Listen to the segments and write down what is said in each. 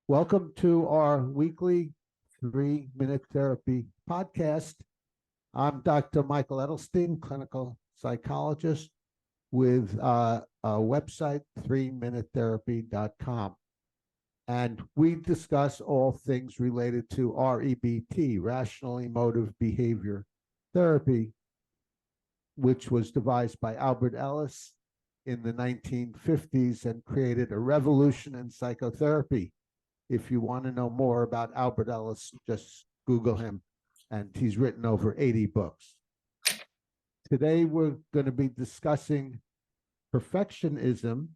Welcome to our weekly 3-minute therapy podcast. I'm Dr. Michael Edelstein, clinical psychologist with a website, 3minutetherapy.com. And we discuss all things related to REBT, Rational Emotive Behavior Therapy, which was devised by Albert Ellis in the 1950s and created a revolution in psychotherapy. If you want to know more about Albert Ellis, just Google him, and he's written over 80 books. Today, we're going to be discussing perfectionism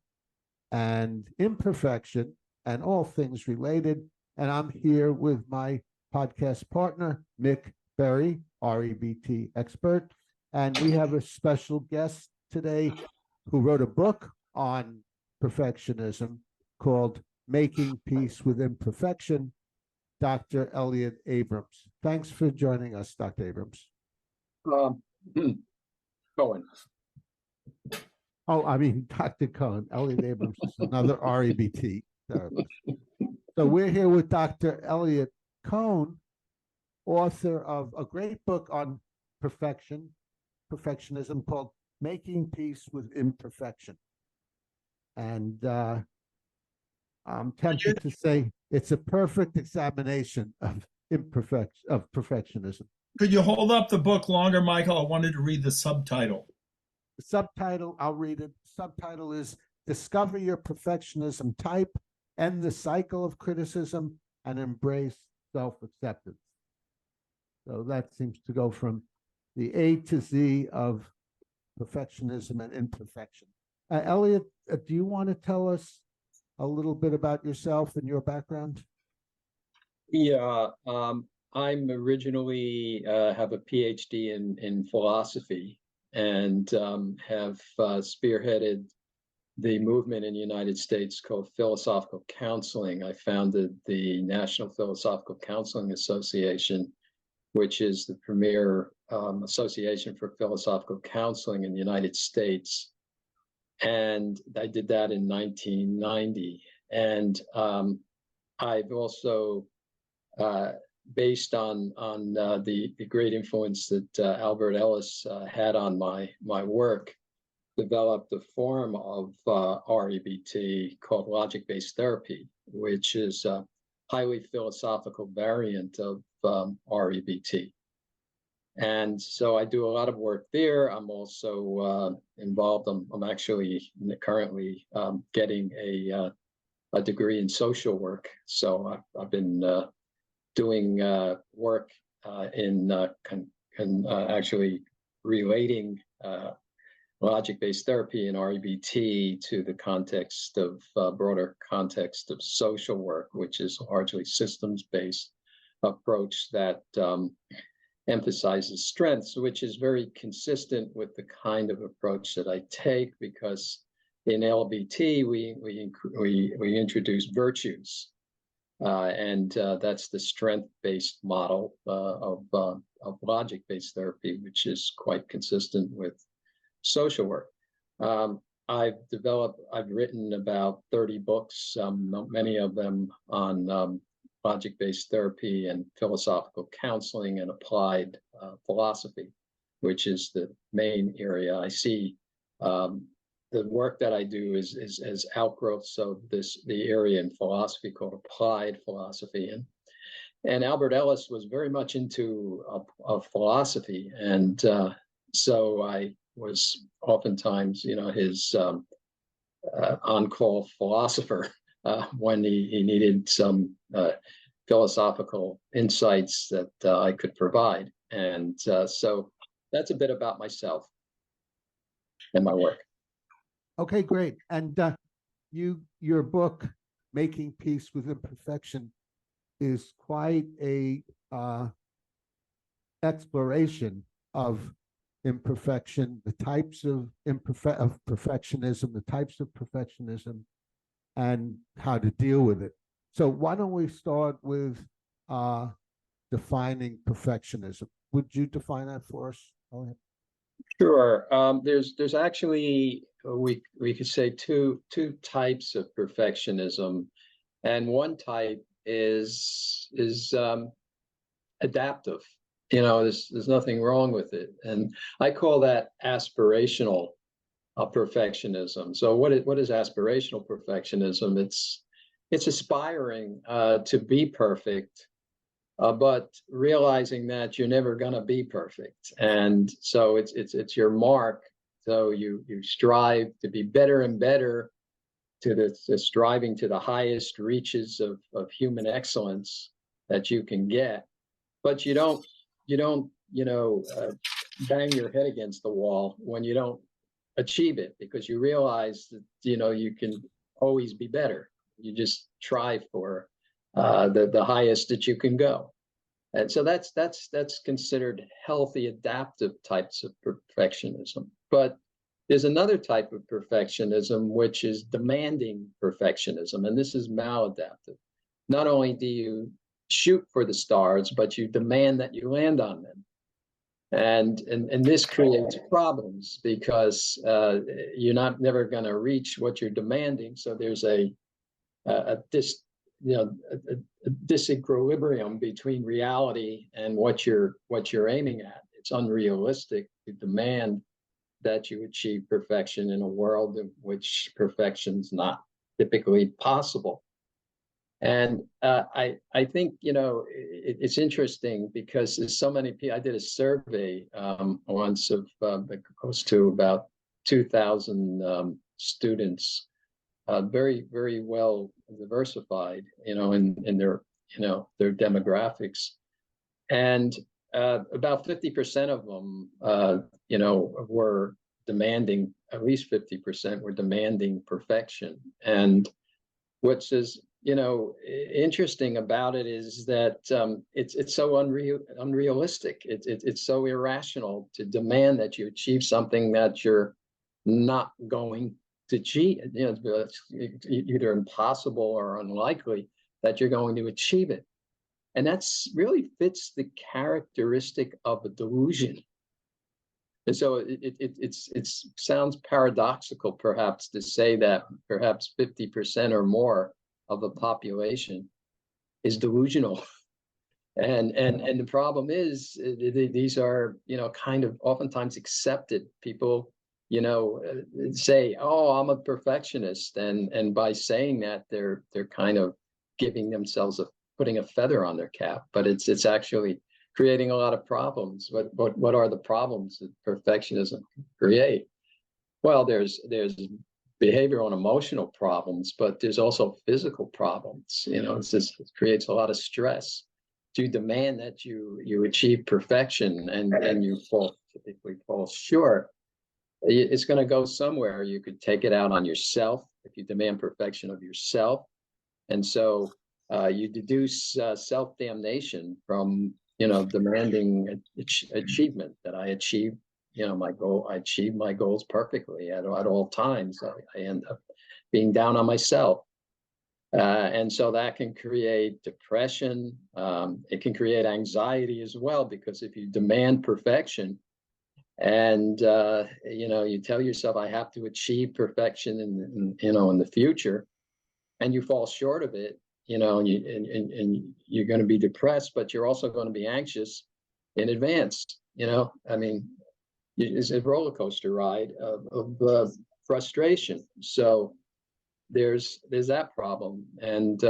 and imperfection and all things related. And I'm here with my podcast partner, Mick Berry, REBT expert. And we have a special guest today who wrote a book on perfectionism called Making Peace with Imperfection, Dr. Elliot Abrams. Thanks for joining us, Dr. Abrams. Cohen. Oh, I mean, Dr. Cohen. Elliot Abrams is another REBT therapist. So we're here with Dr. Elliot Cohen, author of a great book on perfectionism called Making Peace with Imperfection. And I'm tempted to say it's a perfect examination of perfectionism. Could you hold up the book longer, Michael? I wanted to read the subtitle. The subtitle, I'll read it. The subtitle is Discover Your Perfectionism Type, End the Cycle of Criticism, and Embrace Self-Acceptance. So that seems to go from the A to Z of perfectionism and imperfection. Elliot, do you want to tell us a little bit about yourself and your background? Yeah, I'm originally have a PhD in philosophy and have spearheaded the movement in the United States called philosophical counseling. I founded the National Philosophical Counseling Association, which is the premier association for philosophical counseling in the United States. And I did that in 1990. And I've also, based on the great influence that Albert Ellis had on my work, developed a form of REBT called logic-based therapy, which is a highly philosophical variant of REBT. And so I do a lot of work there. I'm also involved. I'm actually currently getting a degree in social work. So I've been doing work in actually relating logic-based therapy and REBT to the context of broader context of social work, which is largely systems-based approach that emphasizes strengths, which is very consistent with the kind of approach that I take, because in LBT we introduce virtues, and that's the strength-based model of logic-based therapy, which is quite consistent with social work. I've written about 30 books, many of them on logic-based therapy and philosophical counseling and applied philosophy, which is the main area. I see the work that I do is as outgrowths of the area in philosophy called applied philosophy. And Albert Ellis was very much into philosophy, and so I was oftentimes, his on-call philosopher when he needed some philosophical insights that I could provide. And so that's a bit about myself and my work. Okay, great. And your book, Making Peace with Imperfection, is quite a exploration of imperfection, the types of perfectionism, the types of perfectionism, and how to deal with it. So why don't we start with defining perfectionism? Would you define that for us? Go ahead. Sure. There's actually we could say two types of perfectionism. And one type is adaptive. You know, there's nothing wrong with it, and I call that aspirational perfectionism. So what is aspirational perfectionism? It's aspiring to be perfect, but realizing that you're never going to be perfect, and so it's your mark. So you strive to be better and better, to the striving to the highest reaches of human excellence that you can get, but you don't bang your head against the wall when you don't achieve it, because you realize that you can always be better. You just try for the highest that you can go, and so that's considered healthy adaptive types of perfectionism. But there's another type of perfectionism, which is demanding perfectionism, and this is maladaptive. Not only do you shoot for the stars, but you demand that you land on them. And this creates problems, because you're never going to reach what you're demanding. So there's a disequilibrium between reality and what you're aiming at. It's unrealistic to demand that you achieve perfection in a world in which perfection's not typically possible. And I think it's interesting, because there's so many people. I did a survey once of close to about 2,000 students, very well diversified, in their demographics, and about 50% of them, were demanding. At least 50% were demanding perfection. And what's interesting about it is that it's so unrealistic. It's so irrational to demand that you achieve something that you're not going to achieve. It's either impossible or unlikely that you're going to achieve it. And that's really fits the characteristic of a delusion. And so it sounds paradoxical, perhaps, to say that perhaps 50% or more of the population is delusional. And the problem is, these are kind of oftentimes accepted. People say, "Oh, I'm a perfectionist," and by saying that, they're kind of giving themselves putting a feather on their cap. But it's actually creating a lot of problems. What are the problems that perfectionism create? Well, there's behavioral and emotional problems, but there's also physical problems. It creates a lot of stress to demand that you achieve perfection, and you typically fall short. It's going to go somewhere. You could take it out on yourself if you demand perfection of yourself, and so you deduce self-damnation from demanding achievement, that I achieve my goal. I achieve my goals perfectly at all times. I end up being down on myself, and so that can create depression. It can create anxiety as well, because if you demand perfection, and you tell yourself, I have to achieve perfection in the future, and you fall short of it, and you're going to be depressed, but you're also going to be anxious in advance. I mean, it's a roller coaster ride of frustration. So there's that problem. And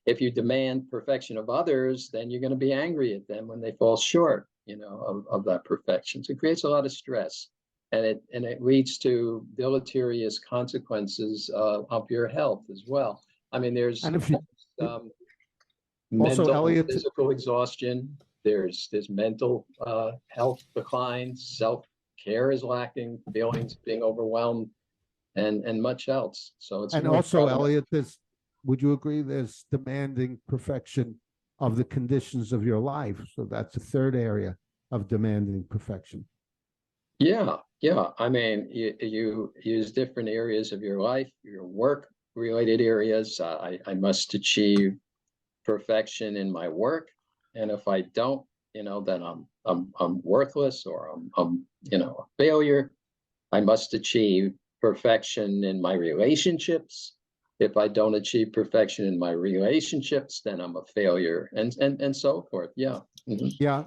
if you demand perfection of others, then you're going to be angry at them when they fall short, of that perfection. So it creates a lot of stress, and it leads to deleterious consequences of your health as well. I mean, there's mental, Elliot, physical exhaustion. There's mental health decline. Self-care is lacking. Feelings being overwhelmed, and much else. So it's and really also, Elliot, would you agree there's demanding perfection of the conditions of your life? So that's a third area of demanding perfection. Yeah. I mean, you use different areas of your life, your work-related areas. I must achieve perfection in my work, and if I don't, then I'm worthless, or I'm a failure. I must achieve perfection in my relationships. If I don't achieve perfection in my relationships, then I'm a failure, and so forth. Yeah. Mhm. Yeah.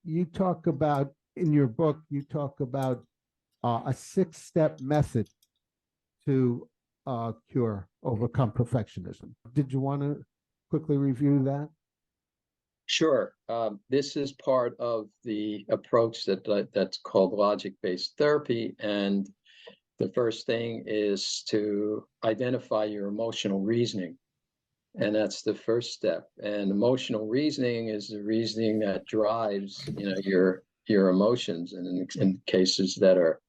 You talk about in your book, you talk about a 6-step method to overcome perfectionism. Did you want to quickly review that? Sure. This is part of the approach that's called logic-based therapy, and the first thing is to identify your emotional reasoning. And that's the first step. And emotional reasoning is the reasoning that drives, your emotions. And in cases that are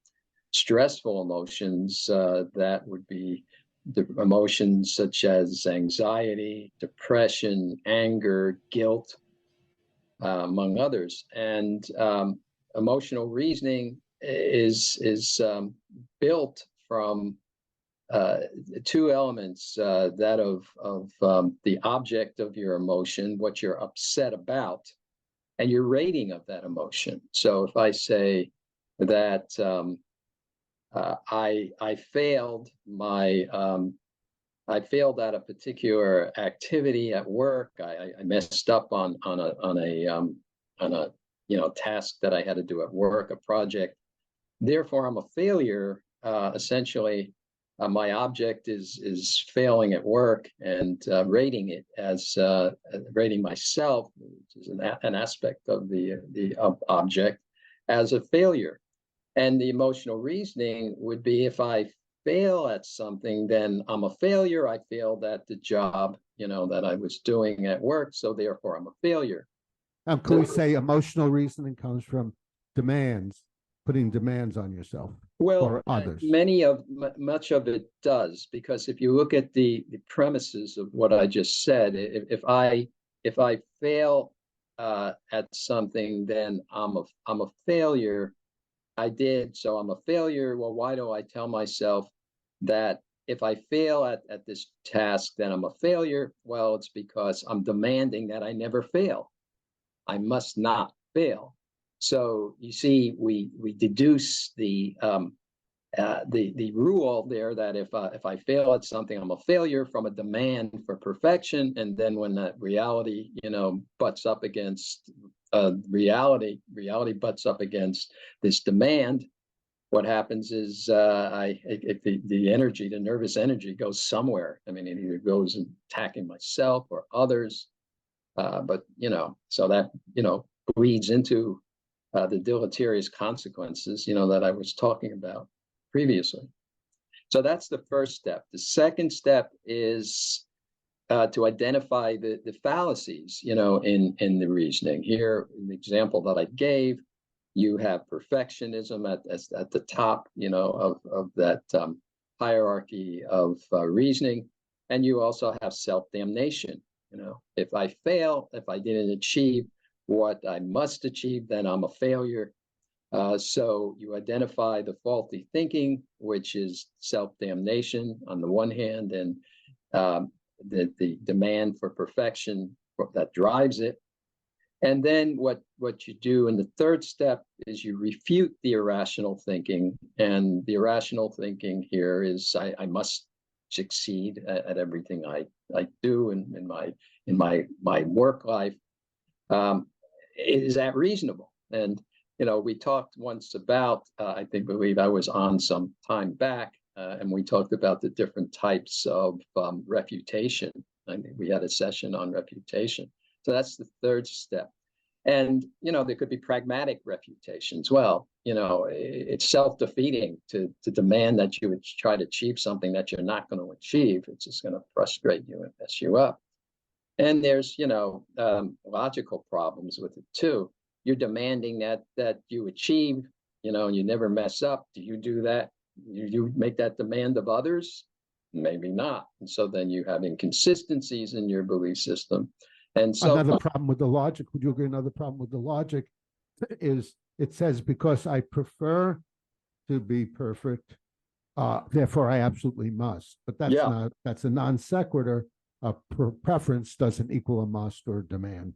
stressful emotions, that would be the emotions such as anxiety, depression, anger, guilt, among others. And emotional reasoning is built from two elements, that of the object of your emotion, what you're upset about, and your rating of that emotion. So if I say that I failed I failed at a particular activity at work. I messed up on a task that I had to do at work, a project. Therefore, I'm a failure. Essentially, my object is failing at work, and rating it as rating myself, which is an aspect of the object, as a failure. And the emotional reasoning would be, if I fail at something, then I'm a failure. I failed at the job, that I was doing at work, so therefore I'm a failure. Can we say emotional reasoning comes from demands, putting demands on yourself or others? Much of it does, because if you look at the premises of what I just said, if I fail at something, then I'm a failure. I did, so I'm a failure. Well, why do I tell myself that if I fail at this task, then I'm a failure? Well, it's because I'm demanding that I never fail. I must not fail. So you see, we deduce the rule there that if I fail at something, I'm a failure, from a demand for perfection. And then when that reality, butts up against reality butts up against this demand, what happens is the energy, the nervous energy, goes somewhere. I mean, it either goes in attacking myself or others, but so that bleeds into the deleterious consequences, that I was talking about previously. So that's the first step. The second step is to identify the fallacies, in the reasoning. Here, in the example that I gave, you have perfectionism at the top, of that hierarchy of reasoning, and you also have self-damnation. If I fail, if I didn't achieve what I must achieve, then I'm a failure. So you identify the faulty thinking, which is self-damnation on the one hand, and the demand for perfection that drives it. And then what you do in the third step is you refute the irrational thinking. And the irrational thinking here is I must succeed at everything I do in my work life. Is that reasonable? And we talked once about, I believe I was on some time back, and we talked about the different types of refutation. I mean, we had a session on refutation. So that's the third step. And, there could be pragmatic refutations. Well, it's self-defeating to demand that you would try to achieve something that you're not going to achieve. It's just going to frustrate you and mess you up. And there's, logical problems with it too. You're demanding that you achieve, and you never mess up. Do you do that? You make that demand of others? Maybe not. And so then you have inconsistencies in your belief system. And so another problem with the logic, would you agree? Another problem with the logic is it says, because I prefer to be perfect, therefore I absolutely must. But that's a non sequitur. Preference doesn't equal a must or demand.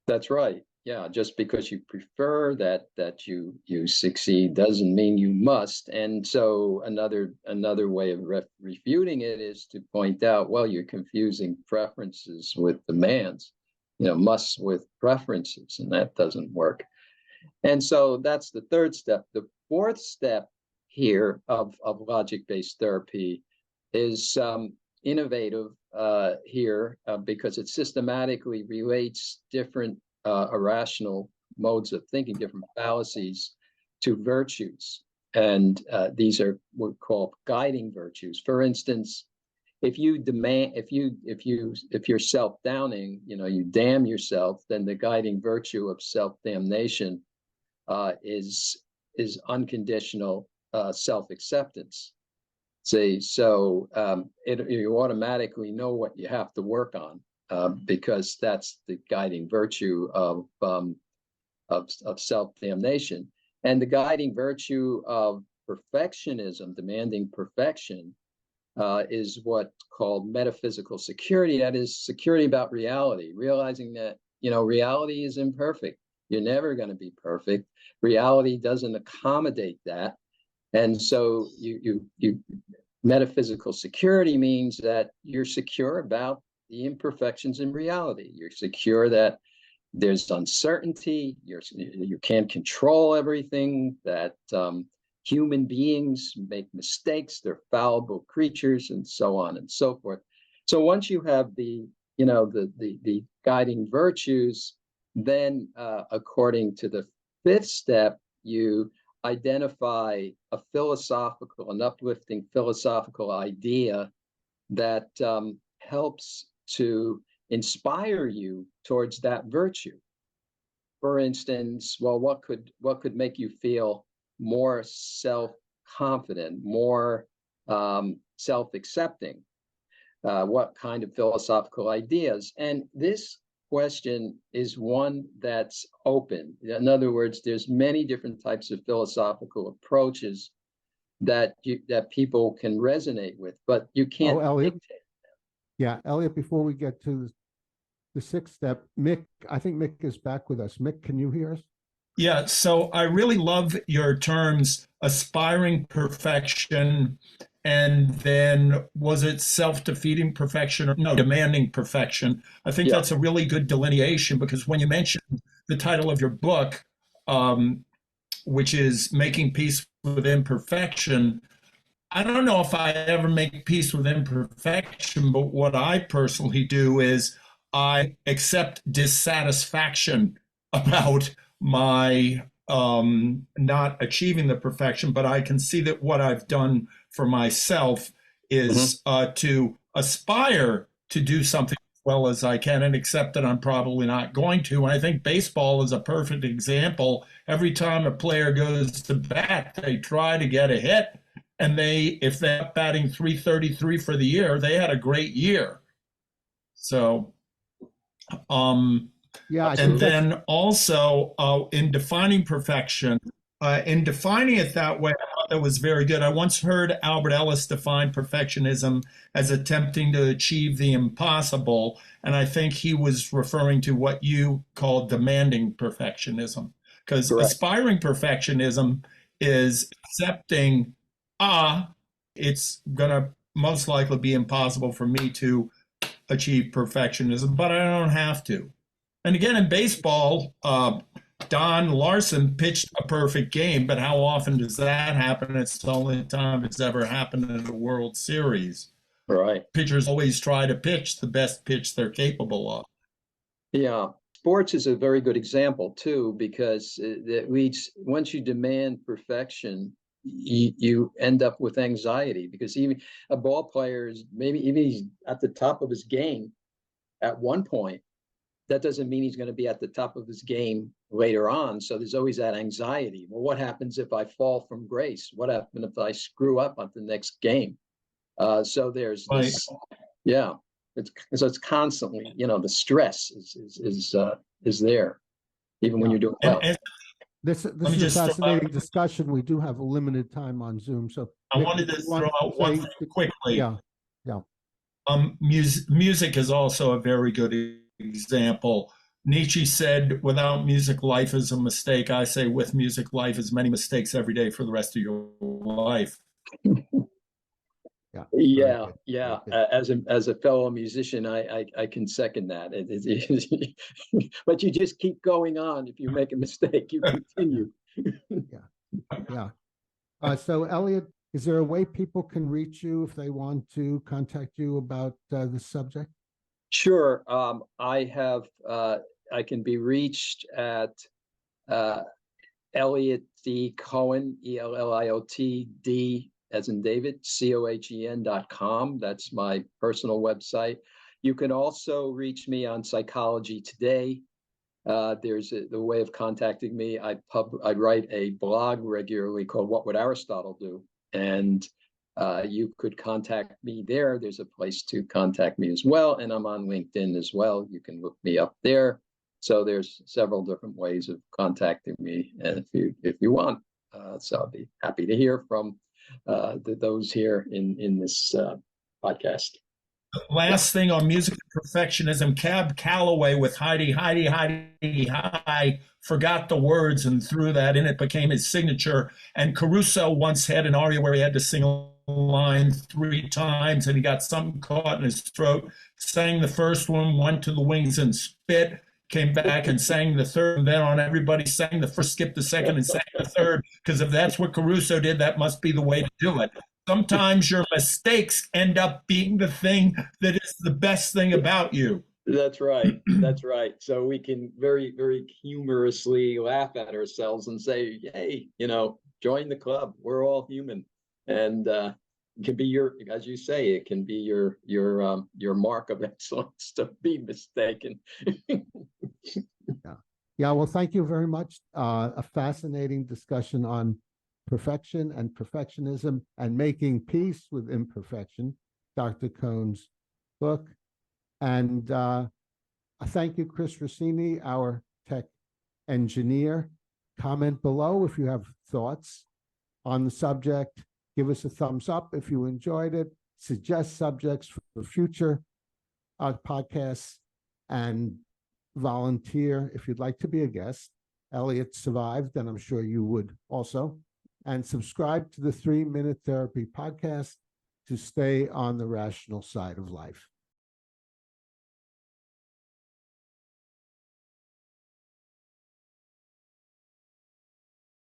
That's right. Yeah, just because you prefer that you succeed doesn't mean you must. And so another way of refuting it is to point out, well, you're confusing preferences with demands, musts with preferences, and that doesn't work. And so that's the third step. The fourth step here of logic-based therapy is innovative here because it systematically relates different irrational modes of thinking, different fallacies, to virtues. And these are what we call guiding virtues. For instance, if you're self-downing, you damn yourself, then the guiding virtue of self-damnation is unconditional self-acceptance. See, so you automatically know what you have to work on because that's the guiding virtue of self-damnation. And the guiding virtue of perfectionism, demanding perfection, is what's called metaphysical security. That is security about reality, realizing that reality is imperfect. You're never going to be perfect. Reality doesn't accommodate that. And so you metaphysical security means that you're secure about the imperfections in reality. You're secure that there's uncertainty. You can't control everything, that human beings make mistakes, they're fallible creatures, and so on and so forth. So once you have the guiding virtues, then according to the fifth step, you identify an uplifting philosophical idea that helps to inspire you towards that virtue. For instance, well, what could make you feel more self-confident, more self-accepting? What kind of philosophical ideas? And this question is one that's open. In other words, there's many different types of philosophical approaches that people can resonate with, but you can't Elliot. dictate. Yeah, Elliot, before we get to the sixth step, Mick, I think Mick is back with us. Mick, can you hear us? Yeah, so I really love your terms, aspiring perfection, and then was it self-defeating perfection or no, demanding perfection? I think that's a really good delineation because when you mentioned the title of your book, which is Making Peace with Imperfection, I don't know if I ever make peace with imperfection, but what I personally do is I accept dissatisfaction about my not achieving the perfection, but I can see that what I've done for myself is to aspire to do something as well as I can and accept that I'm probably not going to. And I think baseball is a perfect example. Every time a player goes to bat, they try to get a hit. And if they're batting .333 for the year, they had a great year. So, yeah, and then also in defining perfection, in defining it that way, I thought that was very good. I once heard Albert Ellis define perfectionism as attempting to achieve the impossible, and I think he was referring to what you call demanding perfectionism, because aspiring perfectionism is accepting, it's going to most likely be impossible for me to achieve perfectionism, but I don't have to. And again, in baseball, Don Larson pitched a perfect game, but how often does that happen? It's the only time it's ever happened in a World Series. Right. Pitchers always try to pitch the best pitch they're capable of. Yeah. Sports is a very good example, too, because once you demand perfection, you end up with anxiety, because even a ball player is even he's at the top of his game at one point, that doesn't mean he's going to be at the top of his game later on. So there's always that anxiety. Well, what happens if I fall from grace? What happens if I screw up on the next game? So there's this, it's constantly, the stress is there, even when you're doing well. This is a fascinating discussion. We do have a limited time on Zoom, so I wanted to throw out one thing quickly. Yeah. Music is also a very good example. Nietzsche said, without music, life is a mistake. I say, with music, life is many mistakes every day for the rest of your life. Yeah. Very Yeah, good. yeah. Very good. As a fellow musician, I can second that. But you just keep going on. If you make a mistake, you continue. Yeah. So Elliot, is there a way people can reach you if they want to contact you about this subject? Sure. I can be reached at uh, Elliot D. Cohen, Elliot D as in David, Cohen.com. That's my personal website. You can also reach me on Psychology Today. There's the way of contacting me. I write a blog regularly called What Would Aristotle Do? And you could contact me there. There's a place to contact me as well. And I'm on LinkedIn as well. You can look me up there. So there's several different ways of contacting me if you want. So I'll be happy to hear from those here in this podcast. Last thing on music and perfectionism, Cab Calloway with Heidi, Heidi, Heidi, Hi, forgot the words and threw that in. It became his signature. And Caruso once had an aria where he had to sing a line 3 times and he got something caught in his throat, sang the first one, went to the wings and spit, came back and sang the third, and then on everybody sang the first, skipped the second, and sang the third, because if that's what Caruso did, that must be the way to do it. Sometimes your mistakes end up being the thing that is the best thing about you. That's right. That's right. So we can very, very humorously laugh at ourselves and say, hey, join the club. We're all human. And it can be as you say, it can be your mark of excellence to be mistaken. Yeah. Well, thank you very much. A fascinating discussion on perfection and perfectionism and making peace with imperfection, Dr. Cohen's book. And thank you, Chris Rossini, our tech engineer. Comment below if you have thoughts on the subject. Give us a thumbs up if you enjoyed it. Suggest subjects for future podcasts, and volunteer if you'd like to be a guest. Elliot survived, and I'm sure you would also. And subscribe to the 3 Minute Therapy podcast to stay on the rational side of life.